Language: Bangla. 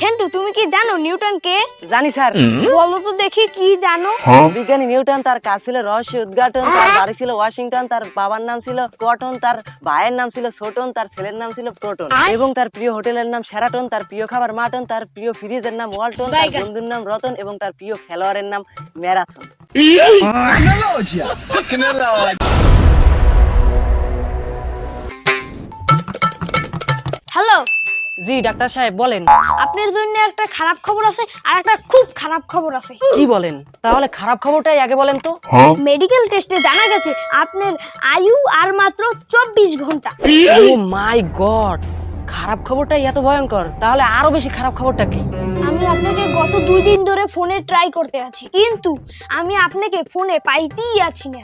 ঝেন্টু, তুমি কি জানো নিউটন কে? জানি স্যার। বলো তো দেখি কি জানো। বিজ্ঞানী নিউটন, তার কাজ ছিল রহস্য উদ্ঘাটন, তার বাড়ি ছিল ওয়াশিংটন, তার বাবার নাম ছিল কটন, তার ভাইয়ের নাম ছিল ছোটন, তার ছেলের নাম ছিল প্রোটন, এবং তার প্রিয় হোটেলের নাম সেরাটন, তার প্রিয় খাবার মাটন, তার প্রিয় ফ্রিজের নাম ওয়ালটন, তার বন্ধুর নাম রতন, এবং তার প্রিয় খেলোয়াড়ের নাম ম্যারাথন। হ্যালো, জি ডাক্তার সাহেব বলেন। আপনার জন্য একটা খারাপ খবর আছে আর একটা খুব খারাপ খবর আছে। কি বলেন? তাহলে খারাপ খবরটাই আগে বলেন তো। মেডিকেল টেস্টে জানা গেছে আপনার আয়ু আর মাত্র 24 ঘন্টা। ও মাই গড, খারাপ খবরটাই এত ভয়ঙ্কর? তাহলে আরো বেশি খারাপ খবরটা কি? আমি আপনাকে গত 2 দিন ধরে ফোনে ট্রাই করতে আছি, কিন্তু আমি আপনাকে ফোনে পাইতেই আছি না।